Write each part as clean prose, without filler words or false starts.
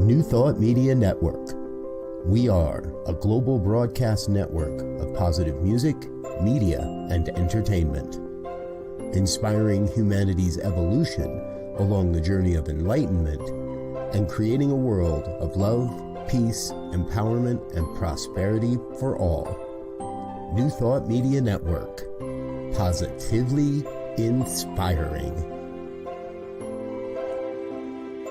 New Thought Media Network. We are a global broadcast network of positive music, media, and entertainment, inspiring humanity's evolution along the journey of enlightenment and creating a world of love, peace, empowerment, and prosperity for all. New Thought Media Network. Positively inspiring.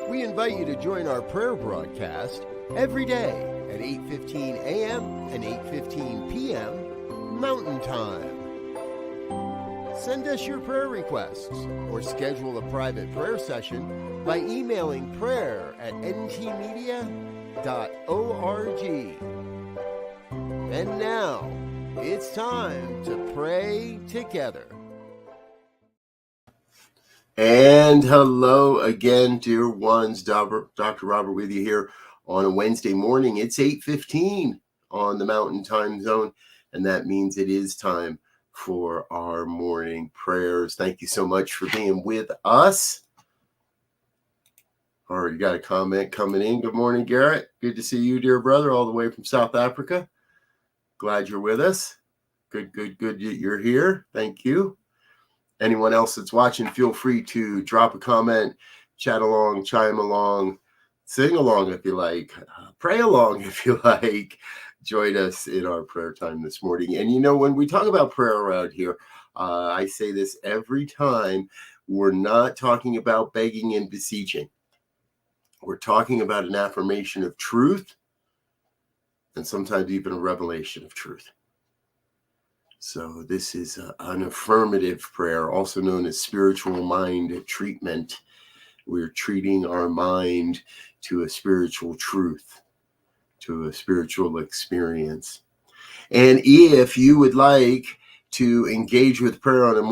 We invite you to join our prayer broadcast every day at 8:15 a.m. and 8:15 p.m. Mountain Time. Send us your prayer requests or schedule a private prayer session by emailing prayer@ntmedia.org. And now, it's time to pray together. And hello again, dear ones. Dr. Robert with you here on a Wednesday morning. It's 8:15 on the Mountain Time Zone, and that means it is time for our morning prayers. Thank you so much for being with us. Already got a comment coming in. Good morning, Garrett. Good to see you, dear brother, all the way from South Africa. Glad you're with us. Good that you're here. Thank you. Anyone else that's watching, feel free to drop a comment, chat along, chime along, sing along if you like, pray along if you like. Join us in our prayer time this morning. And you know, when we talk about prayer around here, I say this every time, we're not talking about begging and beseeching. We're talking about an affirmation of truth and sometimes even a revelation of truth. So this is an affirmative prayer, also known as spiritual mind treatment. We're treating our mind to a spiritual truth, to a spiritual experience. And if you would like to engage with prayer on a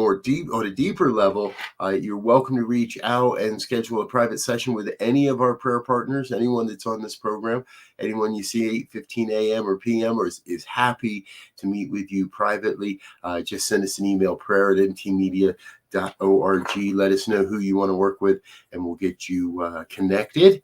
deeper level, you're welcome to reach out and schedule a private session with any of our prayer partners, anyone that's on this program, anyone you see 8:15 a.m. or p.m. or is happy to meet with you privately. Just send us an email, prayer@ntmedia.org. Let us know who you want to work with, and we'll get you connected,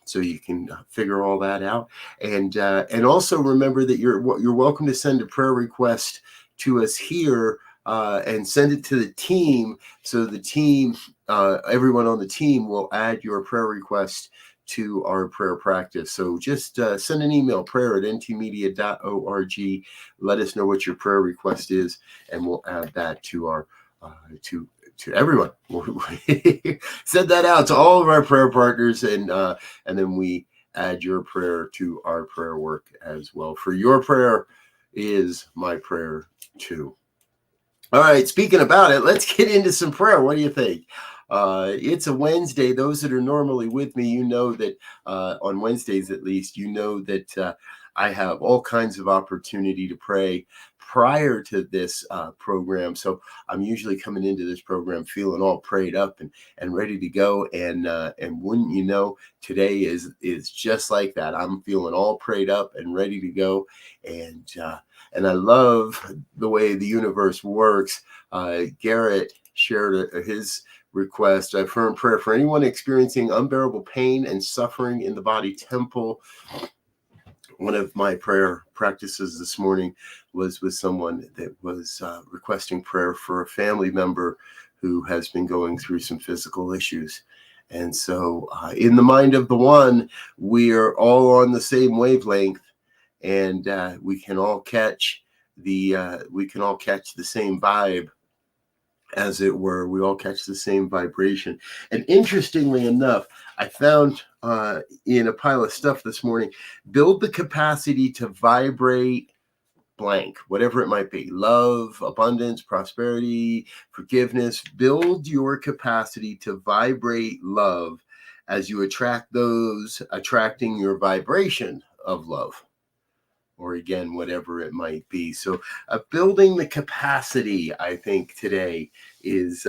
so you can figure all that out. And also remember that you're welcome to send a prayer request to us here and send it to the team. So the team, everyone on the team will add your prayer request to our prayer practice. So just send an email, prayer@ntmedia.org. Let us know what your prayer request is, and we'll add that to our to everyone. Send that out to all of our prayer partners, and then we add your prayer to our prayer work as well. For your prayer is my prayer too. All right, speaking about it, let's get into some prayer. What do you think? It's a Wednesday. Those that are normally with me, you know that on Wednesdays at least, you know that I have all kinds of opportunity to pray prior to this program. So I'm usually coming into this program feeling all prayed up and ready to go. And wouldn't you know, today is just like that. I'm feeling all prayed up and ready to go. And I love the way the universe works. Garrett shared his request, a firm prayer for anyone experiencing unbearable pain and suffering in the body temple. One of my prayer practices this morning was with someone that was requesting prayer for a family member who has been going through some physical issues. And so in the mind of the one, we are all on the same wavelength, and we can all catch the same vibe, as it were. We all catch the same vibration. And interestingly enough, I found in a pile of stuff this morning, build the capacity to vibrate blank, whatever it might be: love, abundance, prosperity, forgiveness. Build your capacity to vibrate love as you attract those attracting your vibration of love, or again, whatever it might be. So building the capacity, I think today is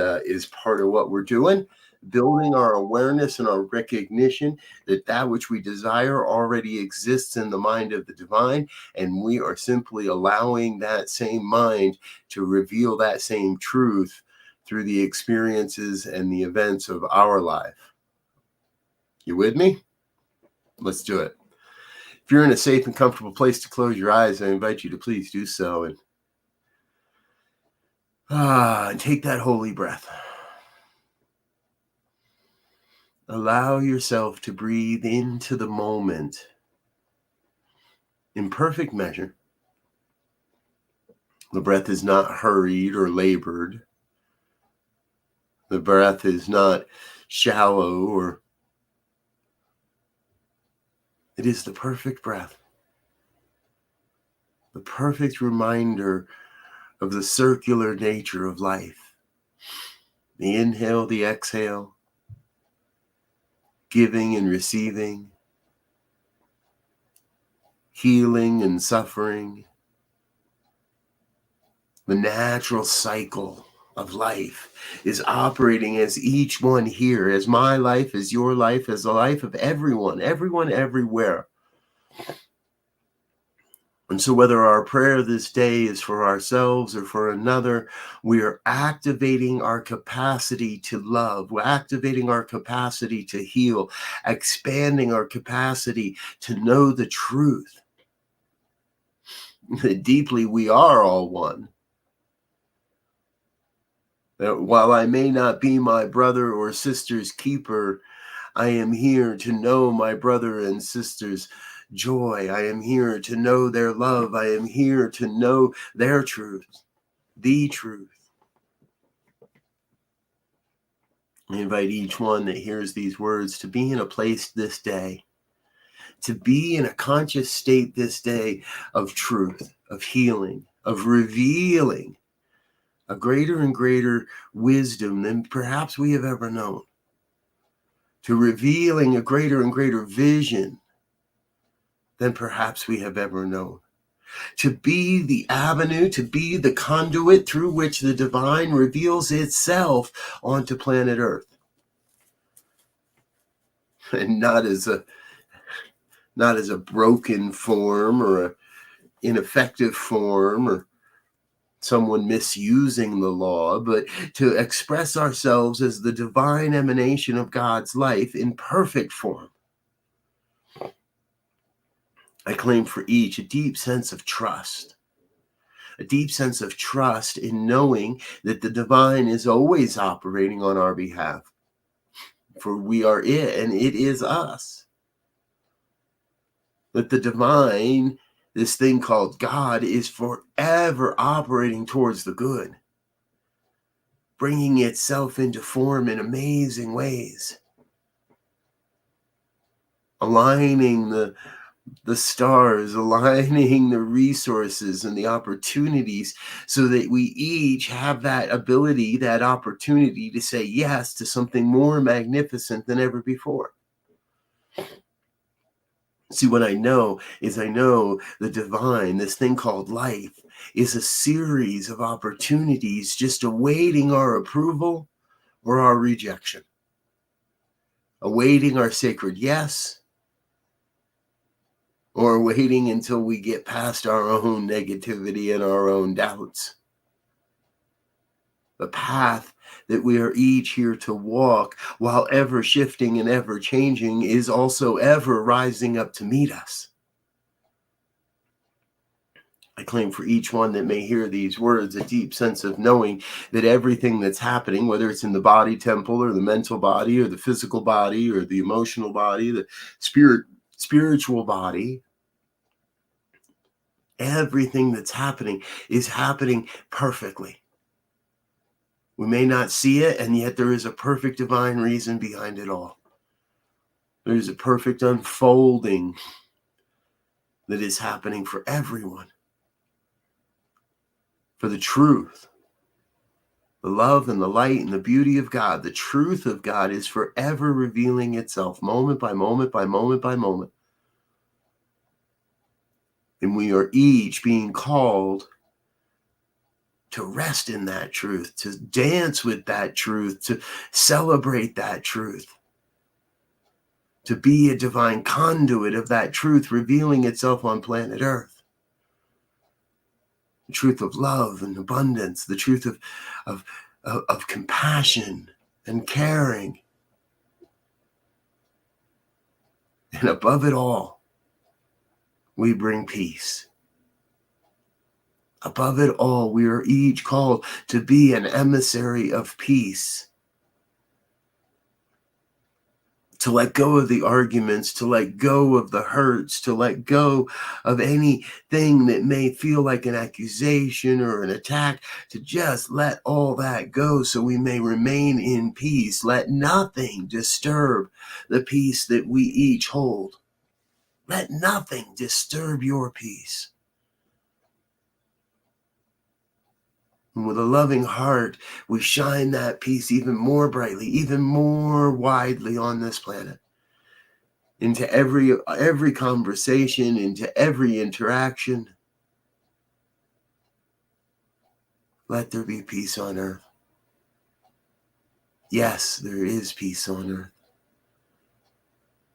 part of what we're doing. Building our awareness and our recognition that which we desire already exists in the mind of the divine, and we are simply allowing that same mind to reveal that same truth through the experiences and the events of our life. You with me? Let's do it. If you're in a safe and comfortable place to close your eyes, I invite you to please do so and take that holy breath. Allow yourself to breathe into the moment in perfect measure. The breath is not hurried or labored. The breath is not shallow, or it is the perfect breath. The perfect reminder of the circular nature of life. The inhale, the exhale, giving and receiving, healing and suffering, the natural cycle of life is operating as each one here, as my life, as your life, as the life of everyone everywhere. And so whether our prayer this day is for ourselves or for another, we are activating our capacity to love. We're activating our capacity to heal, expanding our capacity to know the truth. That deeply we are all one. That while I may not be my brother or sister's keeper, I am here to know my brother and sister's joy. I am here to know their love. I am here to know their truth, the truth. I invite each one that hears these words to be in a place this day, to be in a conscious state this day of truth, of healing, of revealing a greater and greater wisdom than perhaps we have ever known, to revealing a greater and greater vision than perhaps we have ever known, to be the avenue, to be the conduit through which the divine reveals itself onto planet Earth. And not as a broken form or an ineffective form or someone misusing the law, but to express ourselves as the divine emanation of God's life in perfect form. I claim for each a deep sense of trust, in knowing that the divine is always operating on our behalf, for we are it and it is us. That the divine, this thing called God, is forever operating towards the good, bringing itself into form in amazing ways, aligning the stars, aligning the resources and the opportunities so that we each have that ability, that opportunity to say yes to something more magnificent than ever before. See, what I know is I know the divine, this thing called life, is a series of opportunities just awaiting our approval or our rejection, awaiting our sacred yes, or waiting until we get past our own negativity and our own doubts. The path that we are each here to walk, while ever shifting and ever changing, is also ever rising up to meet us. I claim for each one that may hear these words a deep sense of knowing that everything that's happening, whether it's in the body temple or the mental body or the physical body or the emotional body, the spiritual body, everything that's happening is happening perfectly. We may not see it, and yet there is a perfect divine reason behind it all. There is a perfect unfolding that is happening for everyone. For the truth, the love and the light and the beauty of God, the truth of God is forever revealing itself moment by moment by moment by moment. And we are each being called to rest in that truth, to dance with that truth, to celebrate that truth, to be a divine conduit of that truth revealing itself on planet Earth. The truth of love and abundance, the truth of compassion and caring. And above it all, we bring peace. Above it all, we are each called to be an emissary of peace. To let go of the arguments, to let go of the hurts, to let go of anything that may feel like an accusation or an attack, to just let all that go so we may remain in peace. Let nothing disturb the peace that we each hold. Let nothing disturb your peace. And with a loving heart, we shine that peace even more brightly, even more widely on this planet. Into every conversation, into every interaction. Let there be peace on earth. Yes, there is peace on earth.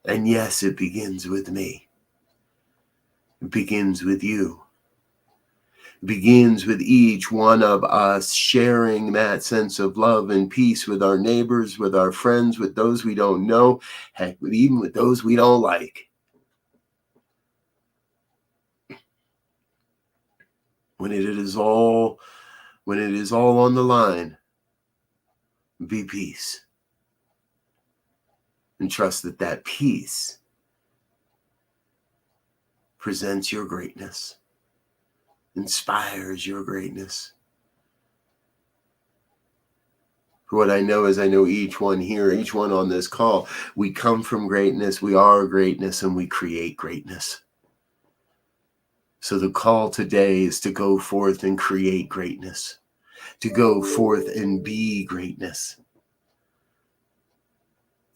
And yes, it begins with me. It begins with you. Begins with each one of us sharing that sense of love and peace with our neighbors, with our friends, with those we don't know, heck, even with those we don't like. When it is all on the line, be peace. And trust that peace presents your greatness. Inspires your greatness. For what I know is I know each one here, each one on this call, we come from greatness, we are greatness, and we create greatness. So the call today is to go forth and create greatness, to go forth and be greatness,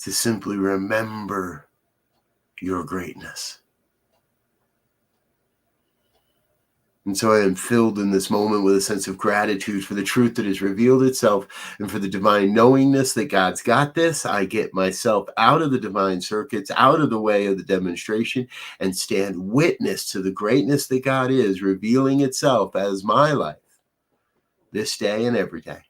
to simply remember your greatness. And so I am filled in this moment with a sense of gratitude for the truth that has revealed itself and for the divine knowingness that God's got this. I get myself out of the divine circuits, out of the way of the demonstration, and stand witness to the greatness that God is revealing itself as my life this day and every day.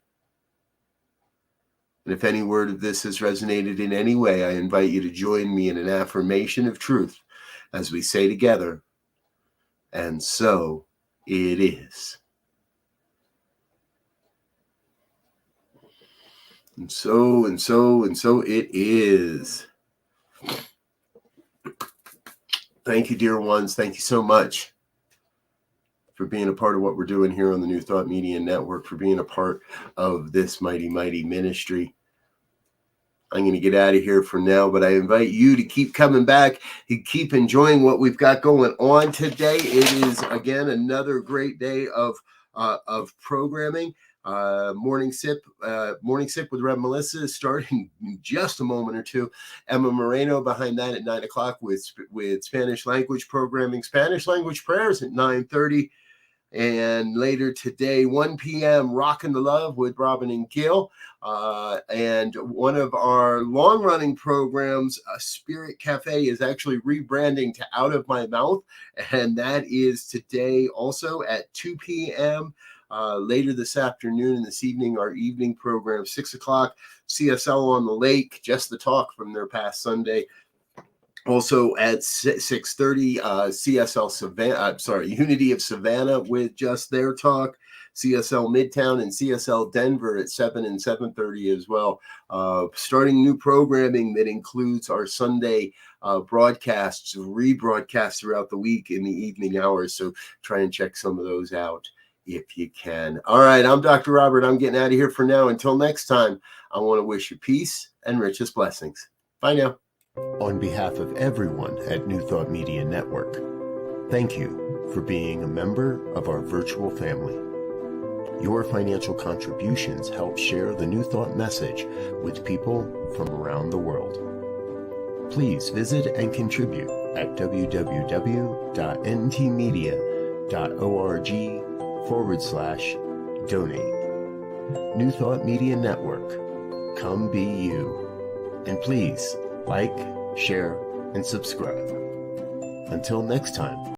And if any word of this has resonated in any way, I invite you to join me in an affirmation of truth as we say together, and so it is. And so it is. Thank you, dear ones. Thank you so much for being a part of what we're doing here on the New Thought Media Network, for being a part of this mighty, mighty ministry. I'm going to get out of here for now, but I invite you to keep coming back and keep enjoying what we've got going on today. It is, again, another great day of programming. Morning Sip with Rev Melissa is starting in just a moment or two. Emma Moreno behind that at 9 o'clock with Spanish language programming, Spanish language prayers at 9:30. And later today, 1 p.m., Rockin' the Love with Robin and Gil. And one of our long-running programs, Spirit Cafe, is actually rebranding to Out of My Mouth. And that is today also at 2 p.m. Later this afternoon and this evening, our evening program, 6 o'clock, CSL on the Lake, Just the Talk from their past Sunday. Also at 6:30, CSL Savannah, Unity of Savannah with Just Their Talk, CSL Midtown and CSL Denver at 7 and 7:30 as well. Starting new programming that includes our Sunday broadcasts, rebroadcasts throughout the week in the evening hours. So try and check some of those out if you can. All right, I'm Dr. Robert. I'm getting out of here for now. Until next time, I want to wish you peace and richest blessings. Bye now. On behalf of everyone at New Thought Media Network, thank you for being a member of our virtual family. Your financial contributions help share the New Thought message with people from around the world. Please visit and contribute at www.ntmedia.org/donate. New Thought Media Network, come be you. And please, like, share, and subscribe. Until next time.